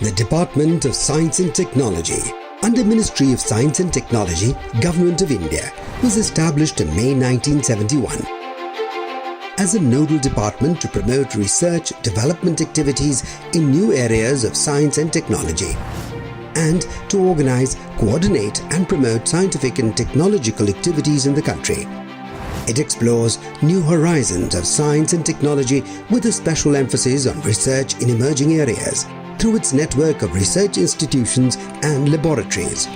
The Department of Science and Technology, under Ministry of Science and Technology, Government of India, was established in May 1971 as a nodal department to promote research development activities in new areas of science and technology, and to organize, coordinate and promote scientific and technological activities in the country. It explores new horizons of science and technology with a special emphasis on research in emerging areas through its network of research institutions and laboratories.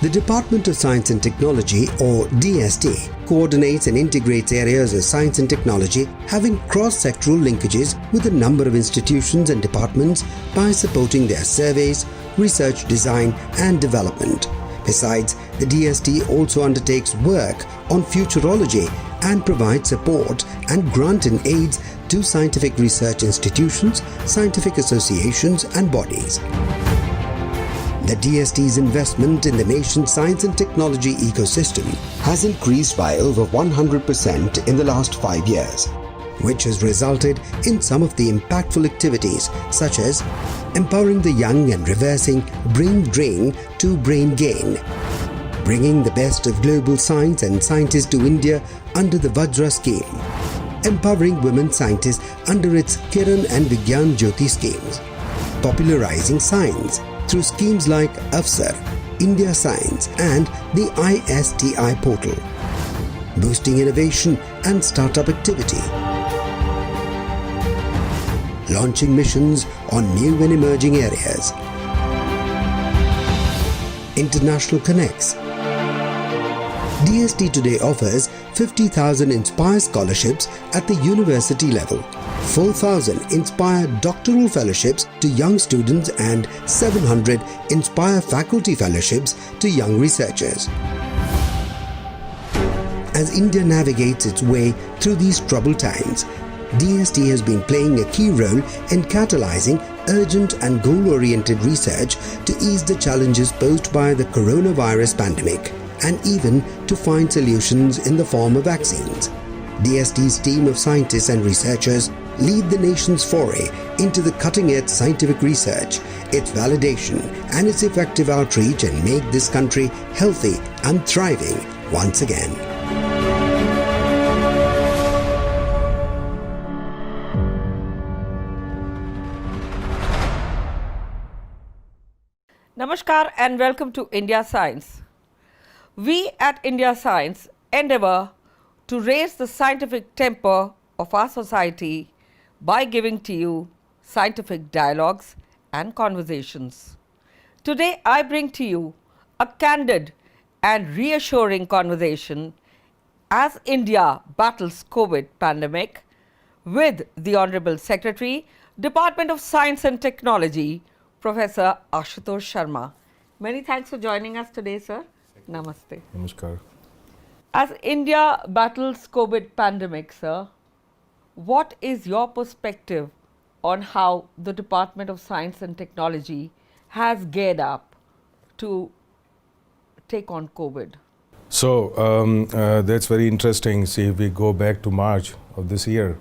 The Department of Science and Technology, or DST, coordinates and integrates areas of science and technology having cross-sectoral linkages with a number of institutions and departments by supporting their surveys, research design and development. Besides, the DST also undertakes work on futurology and provides support and grant and aids to scientific research institutions, scientific associations and bodies. The DST's investment in the nation's science and technology ecosystem has increased by over 100% in the last 5 years, which has resulted in some of the impactful activities such as empowering the young and reversing brain drain to brain gain, bringing the best of global science and scientists to India under the Vajra scheme, empowering women scientists under its Kiran and Vigyan Jyoti schemes, popularizing science through schemes like Afsar, India Science and the ISTI portal, boosting innovation and startup activity, launching missions on new and emerging areas, international connects. DST today offers 50,000 Inspire scholarships at the university level, 4,000 Inspire doctoral fellowships to young students and 700 Inspire faculty fellowships to young researchers. As India navigates its way through these troubled times, DST has been playing a key role in catalyzing urgent and goal-oriented research to ease the challenges posed by the coronavirus pandemic and even to find solutions in the form of vaccines. DST's team of scientists and researchers lead the nation's foray into the cutting-edge scientific research, its validation and its effective outreach and make this country healthy and thriving once again. Namaskar and welcome to India Science. We at India Science endeavour to raise the scientific temper of our society by giving to you scientific dialogues and conversations. Today I bring to you a candid and reassuring conversation as India battles COVID pandemic with the Honorable Secretary, Department of Science and Technology, Professor Ashutosh Sharma. Many thanks for joining us today, sir. Namaste. Namaskar. As India battles COVID pandemic, sir, what is your perspective on how the Department of Science and Technology has geared up to take on COVID? So that's very interesting. See, if we go back to March of this year,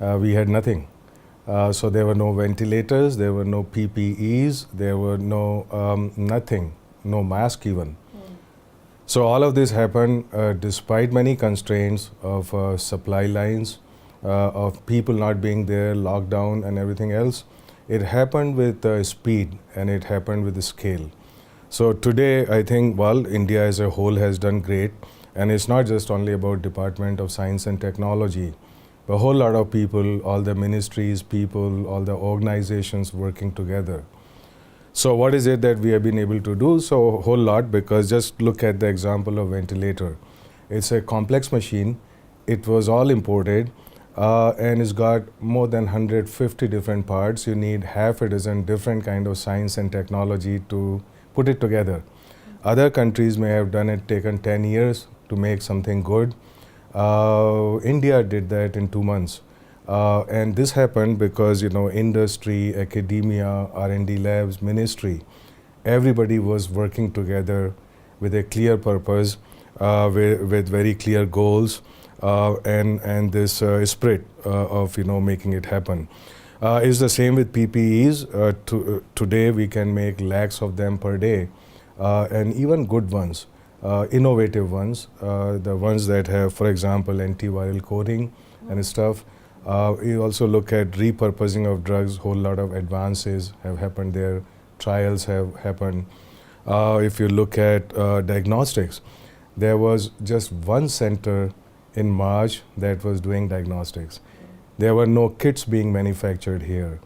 we had nothing. So there were no ventilators, there were no PPEs, there were no nothing, no mask even. So all of this happened despite many constraints of supply lines, of people not being there, lockdown and everything else. It happened with speed and it happened with the scale. So today I think, well, India as a whole has done great, and it's not just only about Department of Science and Technology. A whole lot of people, all the ministries, people, all the organizations working together. So what is it that we have been able to do? So a whole lot, because just look at the example of ventilator. It's a complex machine. It was all imported and it's got more than 150 different parts. You need half a dozen different kind of science and technology to put it together. Other countries may have done it, taken 10 years to make something good. India did that in 2 months. And this happened because, you know, industry, academia, R&D labs, ministry, everybody was working together with a clear purpose, with very clear goals, and this spirit of, you know, making it happen. It's the same with PPEs. Today we can make lakhs of them per day, and even good ones, innovative ones, the ones that have, for example, antiviral coating and stuff. You also look at repurposing of drugs. Whole lot of advances have happened there. Trials have happened. If you look at diagnostics, there was just one center in March that was doing diagnostics. There were no kits being manufactured here.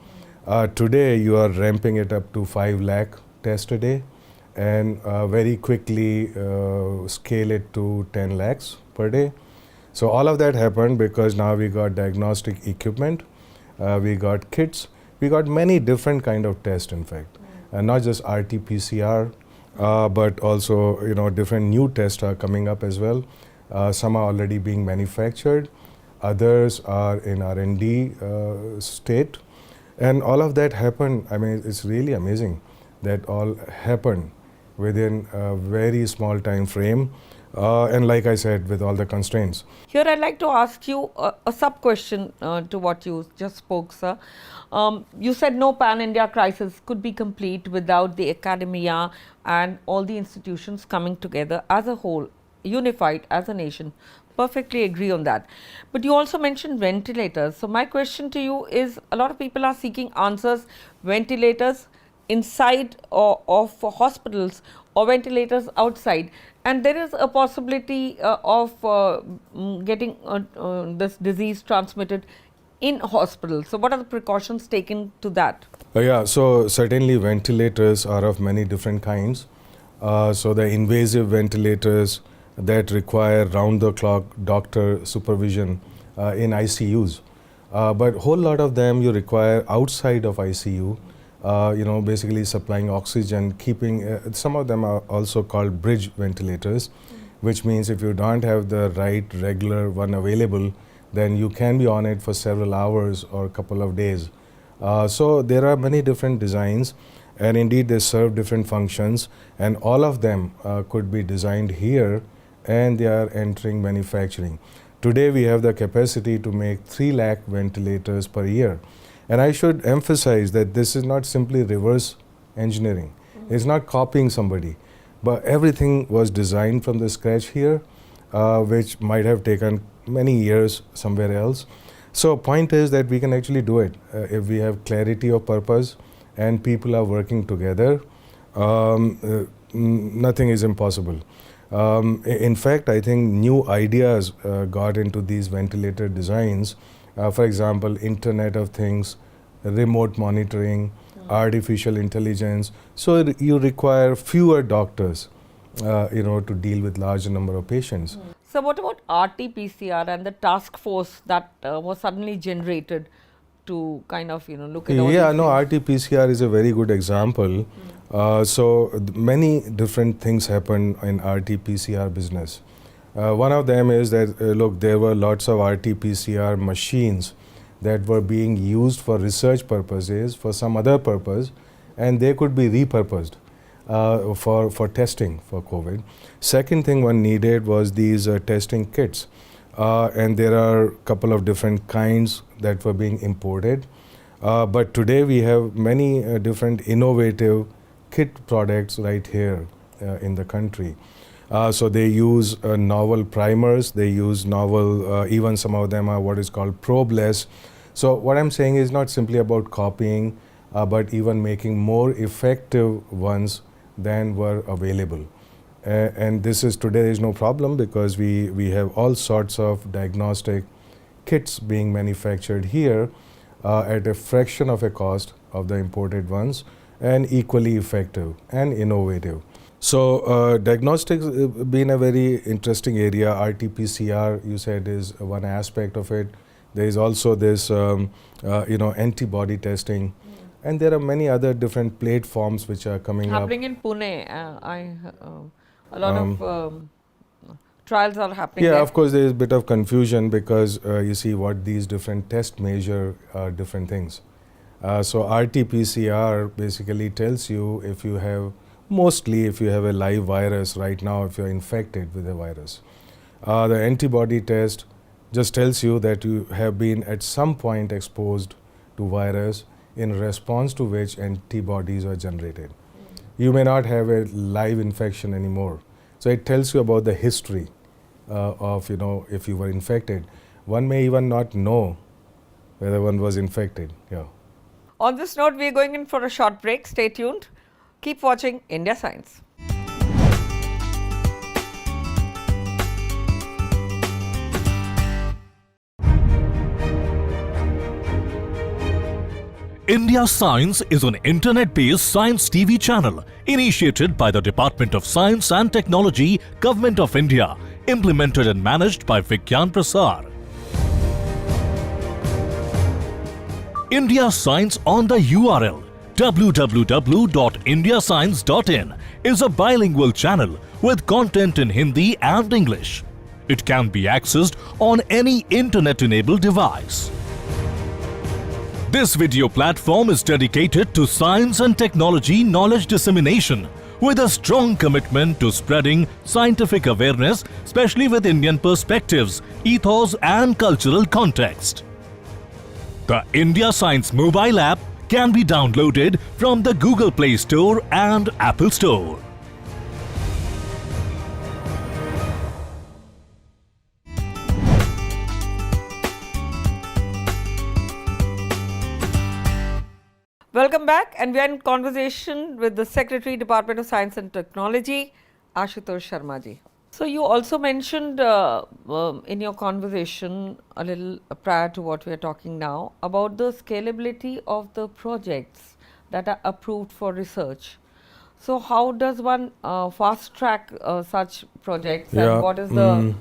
Today, you are ramping it up to 5 lakh tests a day, and very quickly scale it to 10 lakhs per day. So all of that happened because now we got diagnostic equipment, we got kits, we got many different kind of tests, in fact, and not just RT-PCR, but also different new tests are coming up as well. Some are already being manufactured. Others are in R&D state, and all of that happened. I mean, it's really amazing that all happened within a very small time frame, and like I said, with all the constraints. Here I'd like to ask you a sub-question to what you just spoke, sir. You said no pan-India crisis could be complete without the academia and all the institutions coming together as a whole, unified as a nation. Perfectly agree on that. But you also mentioned ventilators. So my question to you is, a lot of people are seeking answers, ventilators inside of hospitals or ventilators outside, and there is a possibility of getting this disease transmitted in hospitals. So what are the precautions taken to that? Yeah, so certainly ventilators are of many different kinds. So the invasive ventilators that require round-the-clock doctor supervision in ICUs. But whole lot of them you require outside of ICU, basically supplying oxygen, keeping, some of them are also called bridge ventilators, which means if you don't have the right regular one available, then you can be on it for several hours or a couple of days. So there are many different designs, and indeed they serve different functions, and all of them could be designed here, and they are entering manufacturing. Today we have the capacity to make 3 lakh ventilators per year. And I should emphasize that this is not simply reverse engineering. It's not copying somebody, but everything was designed from the scratch here, which might have taken many years somewhere else. So point is that we can actually do it if we have clarity of purpose and people are working together. Nothing is impossible. In fact, I think new ideas got into these ventilator designs. For example, Internet of Things, remote monitoring, artificial intelligence. So you require fewer doctors, to deal with larger number of patients. So what about RT-PCR and the task force that was suddenly generated to kind of look at all these things? RT-PCR is a very good example. Many different things happen in RT-PCR business. One of them is that, there were lots of RT-PCR machines that were being used for research purposes, for some other purpose, and they could be repurposed for testing for COVID. Second thing one needed was these testing kits. And there are a couple of different kinds that were being imported. But today we have many different innovative kit products right here in the country. So they use novel primers, they use novel, even some of them are what is called probeless. So what I'm saying is not simply about copying, but even making more effective ones than were available. And this is today is no problem because we have all sorts of diagnostic kits being manufactured here at a fraction of a cost of the imported ones, and equally effective and innovative. So diagnostics been a very interesting area. RT-PCR, you said, is one aspect of it. There is also this, antibody testing. And there are many other different platforms which are coming up. Happening in Pune, a lot of trials are happening Yeah, there. of course there is a bit of confusion because you see what these different tests measure are different things. So RT-PCR basically tells you if you have, mostly if you have a live virus right now, if you're infected with a virus. The antibody test just tells you that you have been at some point exposed to virus, in response to which antibodies are generated. You may not have a live infection anymore. So it tells you about the history of, if you were infected. One may even not know whether one was infected. Yeah. On this note, we are going in for a short break. Stay tuned. Keep watching India Science. India Science is an internet-based science TV channel initiated by the Department of Science and Technology, Government of India, implemented and managed by Vigyan Prasar. India Science on the URL www.indiascience.in is a bilingual channel with content in Hindi and English. It can be accessed on any internet-enabled device. This video platform is dedicated to science and technology knowledge dissemination with a strong commitment to spreading scientific awareness, especially with Indian perspectives, ethos and cultural context. The India Science mobile app can be downloaded from the Google Play Store and Apple Store. Welcome back, and we are in conversation with the Secretary, Department of Science and Technology, Ashutosh Sharma ji. So you also mentioned in your conversation a little prior to what we are talking now about the scalability of the projects that are approved for research. So how does one fast track such projects, and what is the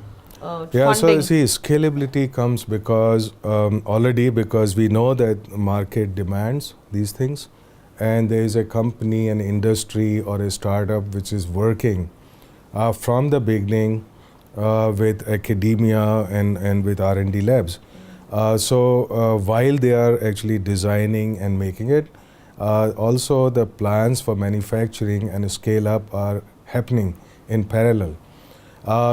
Yeah, so funding? see, scalability comes because because we know that market demands these things, and there is a company, an industry or a startup which is working from the beginning with academia and with R&D labs. So while they are actually designing and making it, also the plans for manufacturing and scale up are happening in parallel.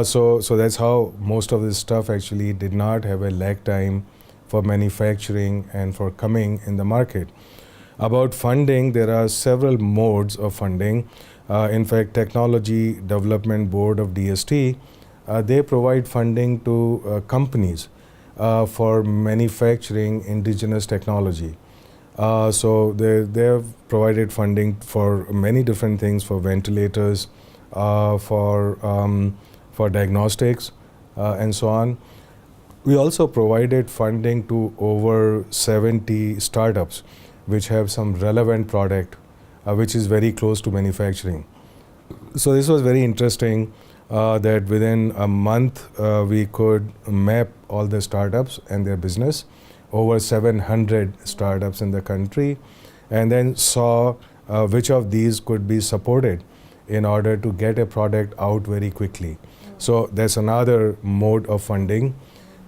So that's how most of this stuff actually did not have a lag time for manufacturing and for coming in the market. About funding, there are several modes of funding. In fact, Technology Development Board of DST, they provide funding to companies for manufacturing indigenous technology. So they have provided funding for many different things, for ventilators, for diagnostics, and so on. We also provided funding to over 70 startups which have some relevant product which is very close to manufacturing. So this was very interesting that within a month we could map all the startups and their business, over 700 startups in the country, and then saw which of these could be supported in order to get a product out very quickly. So that's another mode of funding.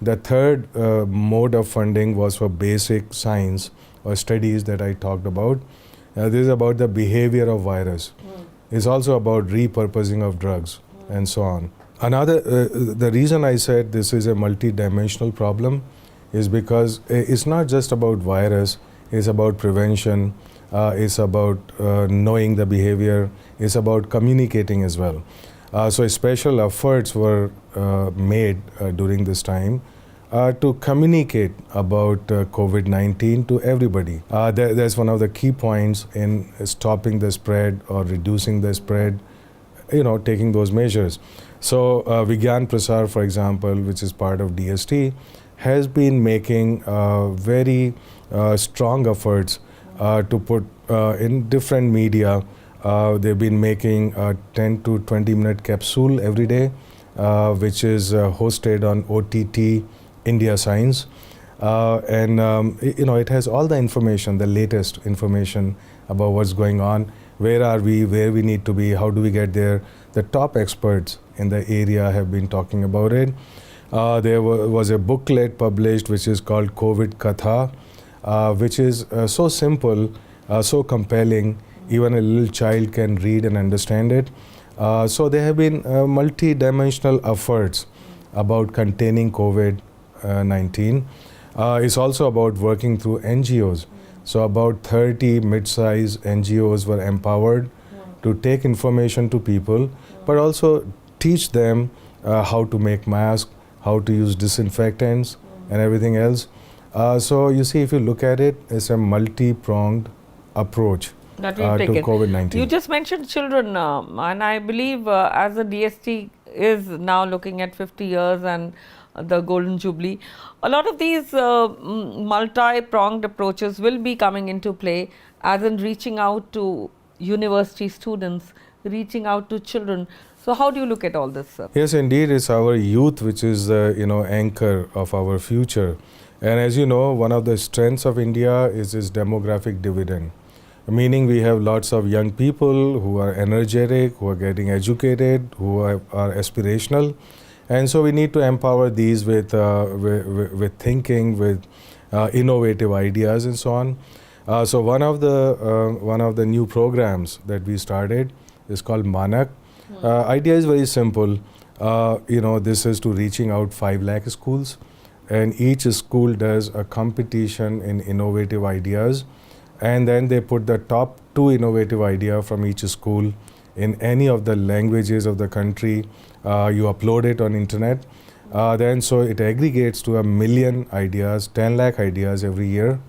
The third mode of funding was for basic science or studies that I talked about. This is about the behavior of virus. It's also about repurposing of drugs and so on. Another, the reason I said this is a multi-dimensional problem is because it's not just about virus, it's about prevention, it's about knowing the behavior, it's about communicating as well. So special efforts were made during this time to communicate about COVID-19 to everybody. That's one of the key points in stopping the spread or reducing the spread, taking those measures. So Vigyan Prasar, for example, which is part of DST, has been making very strong efforts to put in different media. They've been making a 10 to 20 minute capsule every day, which is hosted on OTT India Science. It has all the information, the latest information about what's going on, where are we, where we need to be, how do we get there. The top experts in the area have been talking about it. There was a booklet published which is called COVID Katha, which is so simple, so compelling, even a little child can read and understand it. So there have been multi-dimensional efforts about containing COVID-19. It's also about working through NGOs. So about 30 mid-sized NGOs were empowered to take information to people, but also teach them how to make masks, how to use disinfectants and everything else. So you see, if you look at it, it's a multi-pronged approach that we've to taken. COVID-19. You just mentioned children, and I believe as the DST is now looking at 50 years and the Golden Jubilee, a lot of these multi-pronged approaches will be coming into play, as in reaching out to university students, reaching out to children. So how do you look at all this, sir? Yes, indeed, it's our youth which is the anchor of our future. And as you know, one of the strengths of India is its demographic dividend. Meaning we have lots of young people who are energetic, who are getting educated, who are aspirational. And so we need to empower these with thinking, with innovative ideas and so on. So one of the new programs that we started is called Manak. Idea is very simple. This is to reaching out 5 lakh schools, and each school does a competition in innovative ideas, and then they put the top 2 innovative ideas from each school in any of the languages of the country. You upload it on internet. Then so it aggregates to 1 million ideas, 10 lakh ideas every year.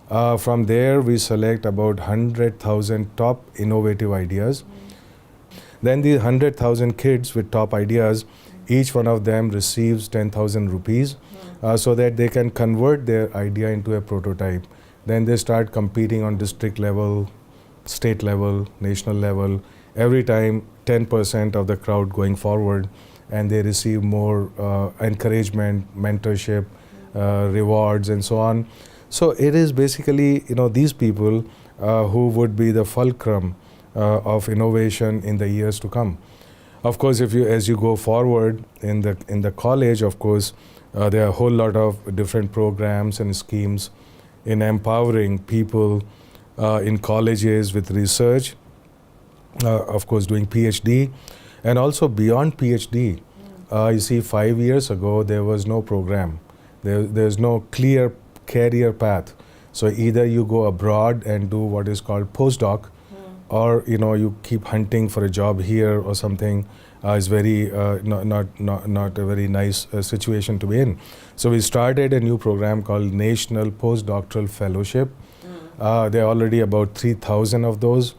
From there we select about 100,000 top innovative ideas. Then the 100,000 kids with top ideas, each one of them receives 10,000 rupees so that they can convert their idea into a prototype. Then they start competing on district level, state level, national level. Every time 10% of the crowd going forward, and they receive more encouragement, mentorship, rewards and so on. So it is basically these people who would be the fulcrum of innovation in the years to come. Of course, as you go forward in the college, of course, there are a whole lot of different programs and schemes in empowering people in colleges with research, of course doing PhD, and also beyond PhD. You see, 5 years ago there was no program. There's no clear career path. So either you go abroad and do what is called postdoc, or you keep hunting for a job here or something. Is very not a very nice situation to be in. So we started a new program called National Postdoctoral Fellowship. There are already about 3,000 of those,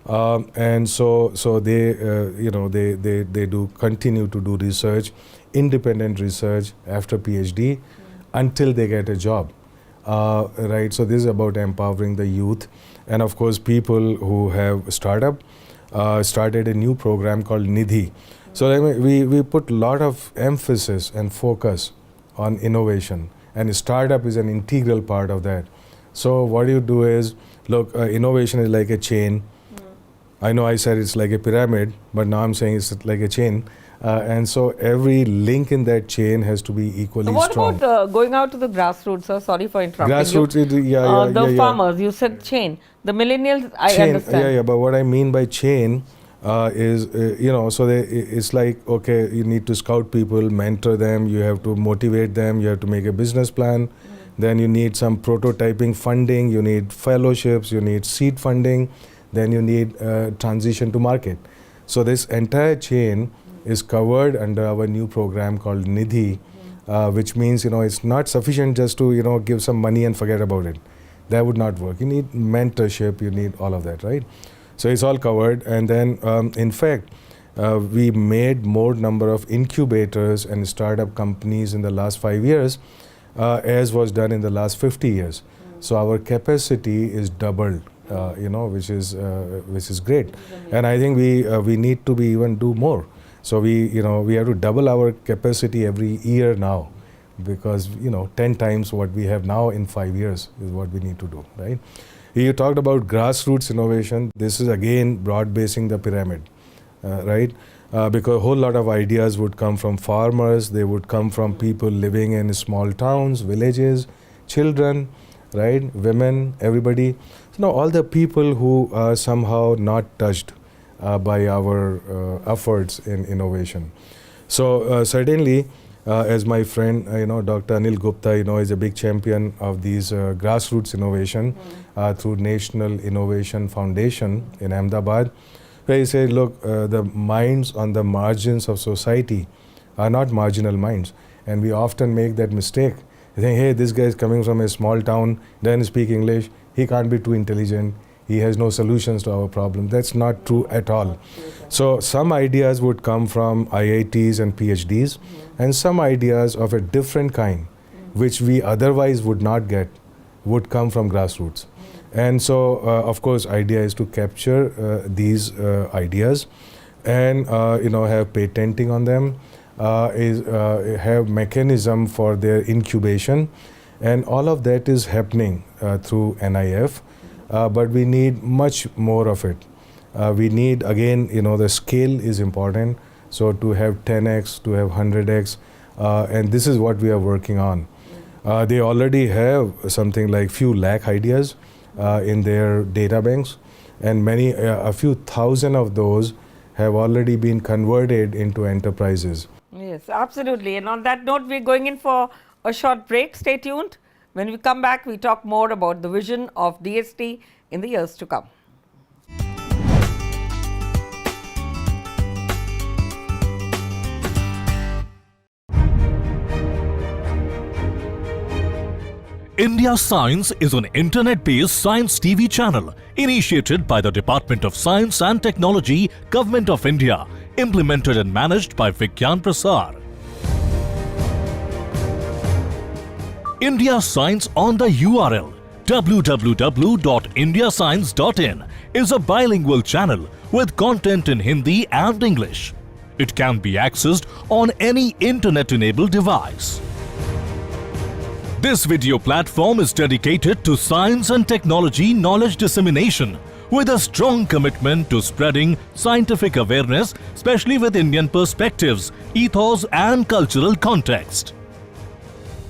and so they they do continue to do research, independent research after PhD, until they get a job. Right. So this is about empowering the youth, and of course people who have started a new program called Nidhi. So we put a lot of emphasis and focus on innovation, and startup is an integral part of that. So what you do is, look, innovation is like a chain. I know I said it's like a pyramid, but now I'm saying it's like a chain. And so every link in that chain has to be equally What strong. about going out to the grassroots, sir? Sorry for interrupting Grassroots, you. The farmers, you said chain. The millennials, I understand. Yeah, but what I mean by chain is, so it's like, okay, you need to scout people, mentor them, you have to motivate them, you have to make a business plan. Then you need some prototyping funding, you need fellowships, you need seed funding, then you need transition to market. So this entire chain is covered under our new program called Nidhi, which means, it's not sufficient just to, give some money and forget about it. That would not work. You need mentorship, you need all of that, right? So it's all covered. And then, in fact, we made more number of incubators and startup companies in the last 5 years, as was done in the last 50 years. So our capacity is doubled, which is great. And I think we need to even do more. So we have to double our capacity every year now, because 10 times what we have now in 5 years is what we need to do, right? You talked about grassroots innovation. This is again broad basing the pyramid, right? Because a whole lot of ideas would come from farmers, they would come from people living in small towns, villages, children, right? Women, everybody. So all the people who are somehow not touched by our efforts in innovation. So certainly as my friend, Dr. Anil Gupta, is a big champion of these grassroots innovation through National Innovation Foundation in Ahmedabad, where he said, look, the minds on the margins of society are not marginal minds. And we often make that mistake. We think, hey, this guy is coming from a small town, doesn't speak English, he can't be too intelligent, he has no solutions to our problem. That's not true at all. So some ideas would come from IITs and PhDs, and some ideas of a different kind, which we otherwise would not get, would come from grassroots. And so, of course, idea is to capture these ideas and have patenting on them, have mechanism for their incubation, and all of that is happening through NIF. But we need much more of it. We need, again, the scale is important. So to have 10x, to have 100x, and this is what we are working on. They already have something like few lakh ideas in their data banks, and a few thousand of those have already been converted into enterprises. Yes, absolutely. And on that note, we're going in for a short break. Stay tuned. When we come back, we talk more about the vision of DST in the years to come. India Science is an internet-based science TV channel initiated by the Department of Science and Technology, Government of India, implemented and managed by Vigyan Prasar. India Science on the URL www.indiascience.in is a bilingual channel with content in Hindi and English. It can be accessed on any internet-enabled device. This video platform is dedicated to science and technology knowledge dissemination with a strong commitment to spreading scientific awareness, especially with Indian perspectives, ethos and cultural context.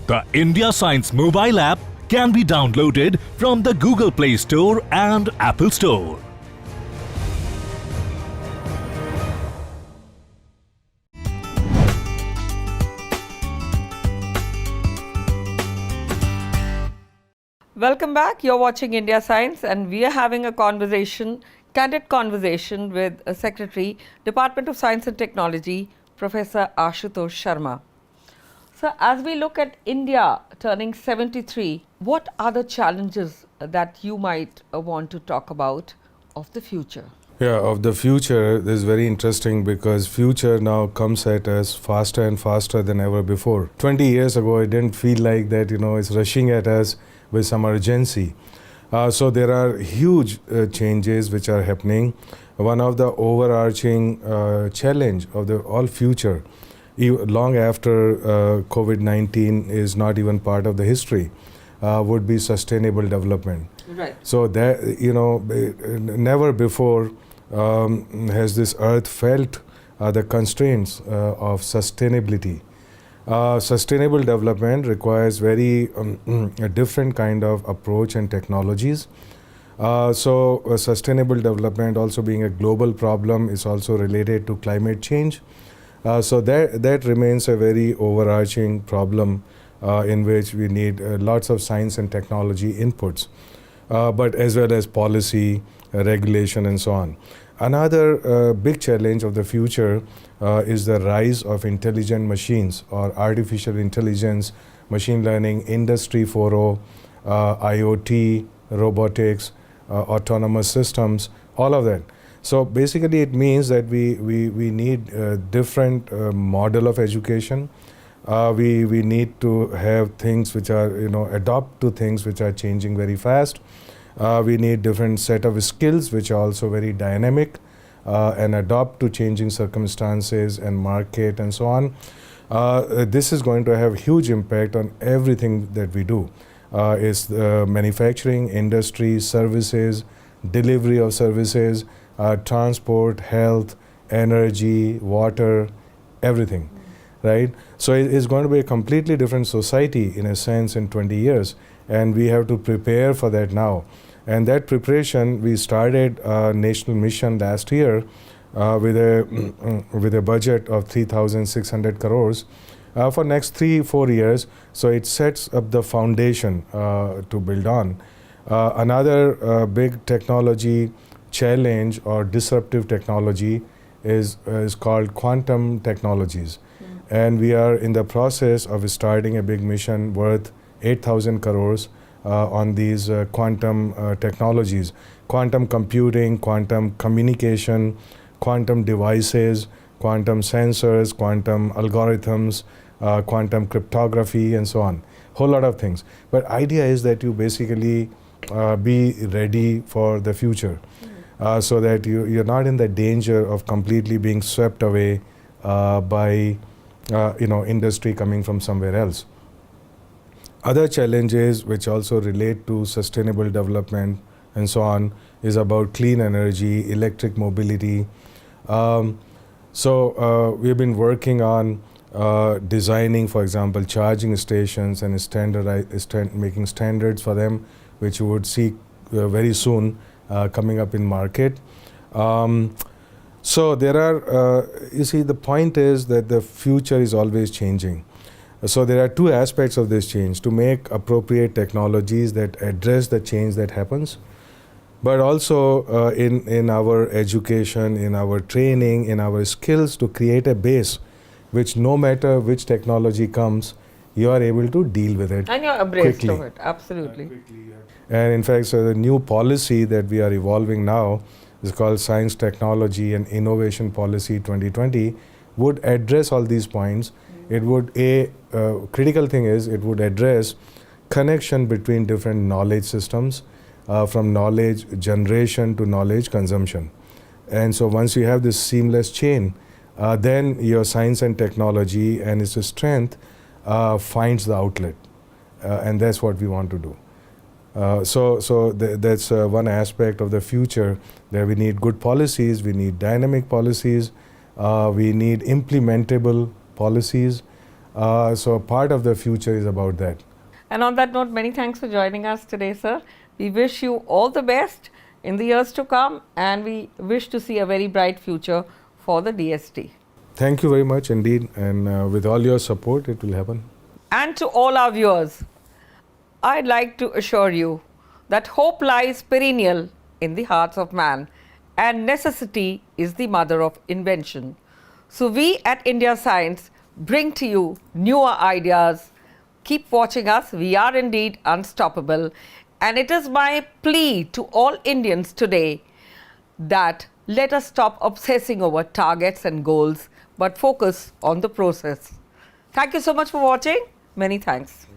The India Science mobile app can be downloaded from the Google Play Store and Apple Store. Welcome back. You're watching India Science, and we are having a candid conversation with Secretary, Department of Science and Technology, Professor Ashutosh Sharma. So, as we look at India turning 73, what are the challenges that you might want to talk about of the future? Yeah, of the future, this is very interesting because future now comes at us faster and faster than ever before. 20 years ago, it didn't feel like that, it's rushing at us with some urgency. So there are huge changes which are happening. One of the overarching challenge of the all future, long after COVID-19 is not even part of the history, would be sustainable development. Right. So that, never before has this earth felt the constraints of sustainability. Sustainable development requires very a different kind of approach and technologies. Sustainable development, also being a global problem, is also related to climate change. So that remains a very overarching problem in which we need lots of science and technology inputs, but as well as policy, regulation and so on. Another big challenge of the future is the rise of intelligent machines or artificial intelligence, machine learning, Industry 4.0, IoT, robotics, autonomous systems, all of that. So basically it means that we need a different model of education. We need to have things which are, adapt to things which are changing very fast. We need different set of skills which are also very dynamic and adapt to changing circumstances and market and so on. This is going to have huge impact on everything that we do. It's manufacturing, industry, services, delivery of services, transport, health, energy, water, everything, right? So it's going to be a completely different society in a sense in 20 years, and we have to prepare for that now. And that preparation, we started a national mission last year with a budget of 3,600 crores, for next 3-4 years. So it sets up the foundation to build on. Another big technology challenge or disruptive technology is called quantum technologies. And we are in the process of starting a big mission worth 8,000 crores on these quantum technologies. Quantum computing, quantum communication, quantum devices, quantum sensors, quantum algorithms, quantum cryptography, and so on. Whole lot of things. But idea is that you basically be ready for the future, so that you're not in the danger of completely being swept away by industry coming from somewhere else. Other challenges which also relate to sustainable development and so on is about clean energy, electric mobility. So we've been working on designing, for example, charging stations and making standards for them, which you would see very soon coming up in market. So there are, you see, the point is that the future is always changing. So there are two aspects of this change: to make appropriate technologies that address the change that happens, but also in our education, in our training, in our skills, to create a base which, no matter which technology comes, you are able to deal with it. And you're abreast quickly. of it, absolutely. And in fact, so the new policy that we are evolving now is called Science, Technology and Innovation Policy 2020, would address all these points. It would, critical thing is, it would address connection between different knowledge systems, from knowledge generation to knowledge consumption. And so once you have this seamless chain, then your science and technology and its strength finds the outlet. And that's what we want to do. That's one aspect of the future, that we need good policies, we need dynamic policies, we need implementable policies. So part of the future is about that. And on that note, many thanks for joining us today, sir. We wish you all the best in the years to come, and we wish to see a very bright future for the DST. Thank you very much indeed, and with all your support, it will happen. And to all our viewers, I'd like to assure you that hope lies perennial in the hearts of man, and necessity is the mother of invention. So we at India Science bring to you newer ideas. Keep watching us. We are indeed unstoppable. And it is my plea to all Indians today that let us stop obsessing over targets and goals, but focus on the process. Thank you so much for watching. Many thanks.